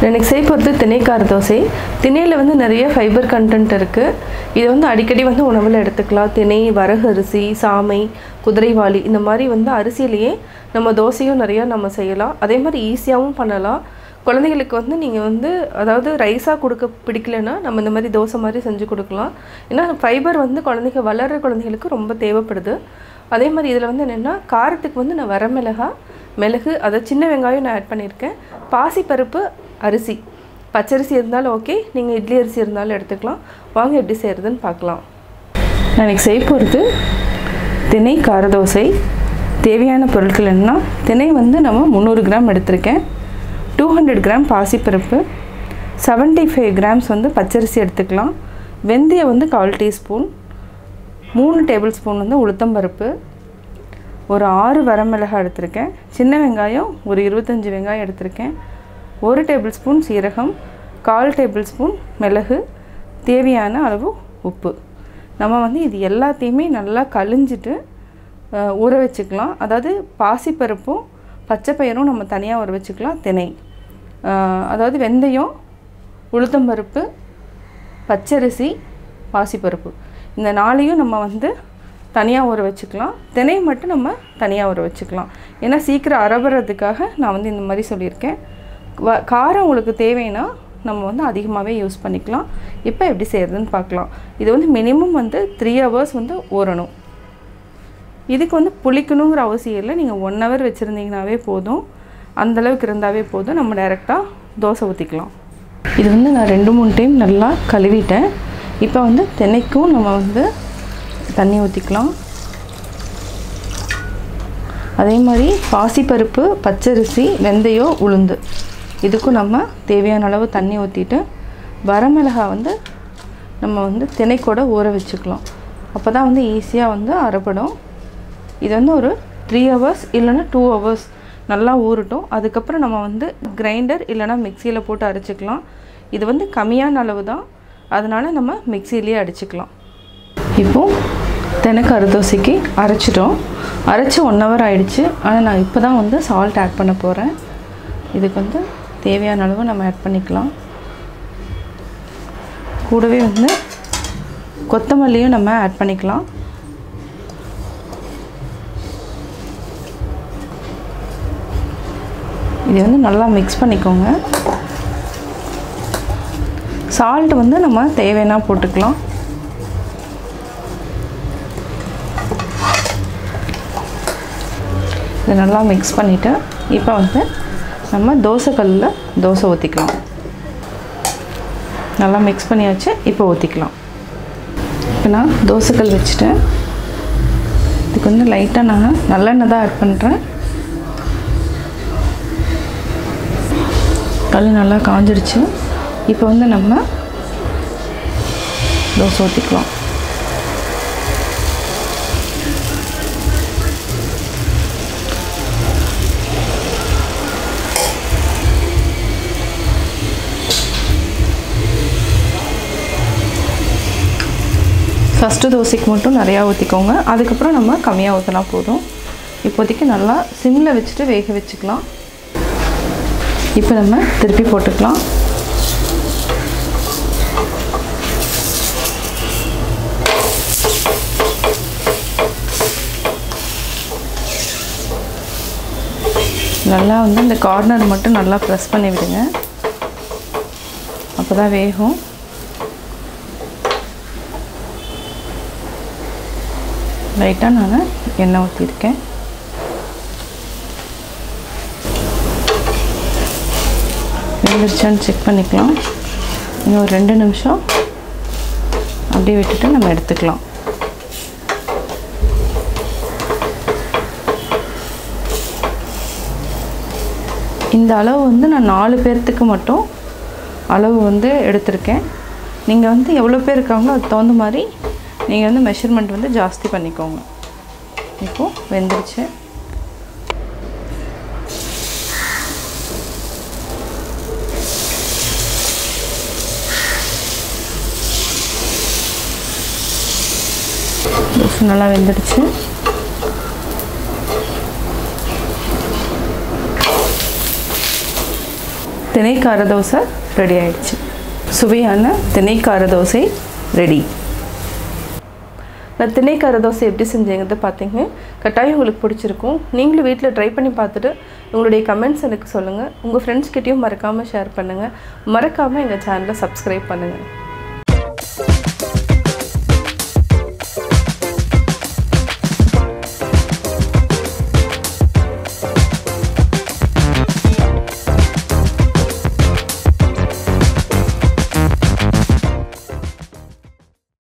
எனக்கு செய்ய போகிறது திணைக்கார தோசை. திணையில் வந்து நிறைய ஃபைபர் கண்டென்ட் இருக்குது. இது வந்து அடிக்கடி வந்து உணவில் எடுத்துக்கலாம். திணை, வரகு அரிசி, சாமை, குதிரைவாளி இந்த மாதிரி வந்து அரிசியிலேயே நம்ம தோசையும் நிறையா நம்ம செய்யலாம். அதே மாதிரி ஈஸியாகவும் பண்ணலாம். குழந்தைகளுக்கு வந்து நீங்கள் வந்து அதாவது ரைஸாக கொடுக்க பிடிக்கலைன்னா நம்ம இந்த மாதிரி தோசை மாதிரி செஞ்சு கொடுக்கலாம். ஏன்னா ஃபைபர் வந்து குழந்தைங்க வளர்கிற குழந்தைகளுக்கு ரொம்ப தேவைப்படுது. அதே மாதிரி இதில் வந்து என்னென்னா காரத்துக்கு வந்து நான் வரமிளகாய், மிளகு, அதை சின்ன வெங்காயம் நான் ஆட் பண்ணியிருக்கேன். பாசிப்பருப்பு, அரிசி, பச்சரிசி இருந்தாலும் ஓகே, நீங்கள் இட்லி அரிசி இருந்தாலும் எடுத்துக்கலாம். வாங்க எப்படி செய்கிறதுன்னு பார்க்கலாம். நான் இன்றைக்கி செய்ய போகிறது திணை கார தோசை. தேவையான பொருட்கள் என்னென்னா, திணை வந்து நம்ம 300 கிராம் எடுத்திருக்கேன். 200 கிராம் பாசிப்பருப்பு, 75 கிராம்ஸ் வந்து பச்சரிசி எடுத்துக்கலாம். வெந்தயம் வந்து 1/4 டீஸ்பூன், 3 டேபிள் ஸ்பூன் வந்து உளுத்தம்பருப்பு, ஒரு 6 வரமிளகாய் எடுத்திருக்கேன். சின்ன வெங்காயம் ஒரு 25 வெங்காயம் எடுத்திருக்கேன். 1 டேபிள் ஸ்பூன் சீரகம், 1/4 டேபிள் ஸ்பூன் மிளகு, தேவையான அளவு உப்பு. நம்ம வந்து இது எல்லாத்தையுமே நல்லா கழிஞ்சிட்டு ஊற வச்சுக்கலாம். அதாவது பாசிப்பருப்பும் பச்சைப்பயிரும் நம்ம தனியாக ஊற வச்சுக்கலாம். திணை அதாவது வெந்தயம், உளுத்தம்பருப்பு, பச்சரிசி, பாசிப்பருப்பு இந்த 4ஐயும் நம்ம வந்து தனியாக ஊற வச்சுக்கலாம். திணை மட்டும் நம்ம தனியாக ஊற வச்சுக்கலாம். ஏன்னா சீக்கிரம் அரபுறதுக்காக நான் வந்து இந்த மாதிரி சொல்லியிருக்கேன். காரம் உங்களுக்கு தேவைன்னா நம்ம வந்து அதிகமாகவே யூஸ் பண்ணிக்கலாம். இப்போ எப்படி செய்கிறதுன்னு பார்க்கலாம். இது வந்து மினிமம் வந்து 3 ஹவர்ஸ் வந்து ஊறணும். இதுக்கு வந்து புளிக்கணுங்கிற அவசியம் இல்லை. நீங்கள் 1 ஹவர் வச்சுருந்தீங்கனாவே போதும். அந்தளவுக்கு இருந்தாவே போதும். நம்ம டைரெக்டாக தோசை ஊற்றிக்கலாம். இது வந்து நான் 2-3 டைம் நல்லா கழுவிட்டேன். இப்போ வந்து திணைக்கும் நம்ம வந்து தண்ணி ஊற்றிக்கலாம். அதே மாதிரி பாசிப்பருப்பு, பச்சரிசி, வெந்தயம், உளுந்து இதுக்கும் நம்ம தேவையான அளவு தண்ணி ஊற்றிட்டு வரமிளகாய் வந்து நம்ம வந்து திணைக்கூட ஊற வச்சுக்கலாம். அப்போ தான் வந்து ஈஸியாக வந்து அரைப்படும். இது வந்து ஒரு 3 ஹவர்ஸ் இல்லைன்னா 2 ஹவர்ஸ் நல்லா ஊறட்டும். அதுக்கப்புறம் நம்ம வந்து கிரைண்டர் இல்லைனா மிக்சியில் போட்டு அரைச்சிக்கலாம். இது வந்து கம்மியான அளவு தான், அதனால் நம்ம மிக்சியிலே அடிச்சுக்கலாம். இப்போது திணைக்கார தோசைக்கு அரைச்சிட்டோம். அரைச்சி 1 ஹவர் ஆகிடுச்சு. ஆனால் நான் இப்போ தான் வந்து சால்ட் ஆட் பண்ண போகிறேன். இதுக்கு வந்து தேவையான அளவு நம்ம ஆட் பண்ணிக்கலாம். கூடவே வந்து கொத்தமல்லியும் நம்ம ஆட் பண்ணிக்கலாம். இது வந்து நல்லா மிக்ஸ் பண்ணிக்கோங்க. சால்ட் வந்து நம்ம தேவைன்னா போட்டுக்கலாம். இதை நல்லா மிக்ஸ் பண்ணிவிட்டு இப்போ வந்து நம்ம தோசைக்கல்லில் தோசை ஊற்றிக்கலாம். நல்லா மிக்ஸ் பண்ணியாச்சு. இப்போ ஊற்றிக்கலாம். இப்போ நான் தோசைக்கல் வச்சுட்டேன். இதுக்கு வந்து லைட்டாக நான் நல்லெண்ணெய் தான் ஆட் பண்ணுறேன். கல் நல்லா காஞ்சிடுச்சு. இப்போ வந்து நம்ம தோசை ஊற்றிக்கலாம். ஃபஸ்ட்டு தோசைக்கு மட்டும் நிறையா ஊற்றிக்கோங்க. அதுக்கப்புறம் நம்ம கம்மியாக ஊற்றினா போதும். இப்போதைக்கு நல்லா சிம்மில் வச்சுட்டு வேக வச்சுக்கலாம். இப்போ நம்ம திருப்பி போட்டுக்கலாம். நல்லா வந்து இந்த கார்னர் மட்டும் நல்லா ப்ரெஸ் பண்ணி விடுங்க. அப்போ தான் வேகும். லைட்டாக நான் எண்ணெய் ஊற்றிருக்கேன். வெந்துருச்சான்னு செக் பண்ணிக்கலாம். இன்னும் ஒரு 2 நிமிஷம் அப்படியே விட்டுட்டு நம்ம எடுத்துக்கலாம். இந்த அளவு வந்து நான் 4 பேர்த்துக்கு மட்டும் அளவு வந்து எடுத்திருக்கேன். நீங்கள் வந்து எவ்வளோ பேர் இருக்காங்களோ அதுக்கு தகுந்த மாதிரி நீங்கள் வந்து மெஷர்மெண்ட் வந்து ஜாஸ்தி பண்ணிக்கோங்க. இப்போது வெந்துருச்சு. நல்லா வெந்துடுச்சு. திணை கார தோசை ரெடி ஆயிடுச்சு. சுவையான திணை கார தோசை ரெடி. நான் திணை கார தோசை எப்படி செஞ்சேங்கிறத பார்த்தீங்க. கட்டாயம் உங்களுக்கு பிடிச்சிருக்கும். நீங்களும் வீட்டில் ட்ரை பண்ணி பார்த்துட்டு உங்களுடைய கமெண்ட்ஸ் எனக்கு சொல்லுங்கள். உங்கள் ஃப்ரெண்ட்ஸ்கிட்டையும் மறக்காமல் ஷேர் பண்ணுங்கள். மறக்காமல் எங்கள் சேனலை சப்ஸ்கிரைப் பண்ணுங்கள்.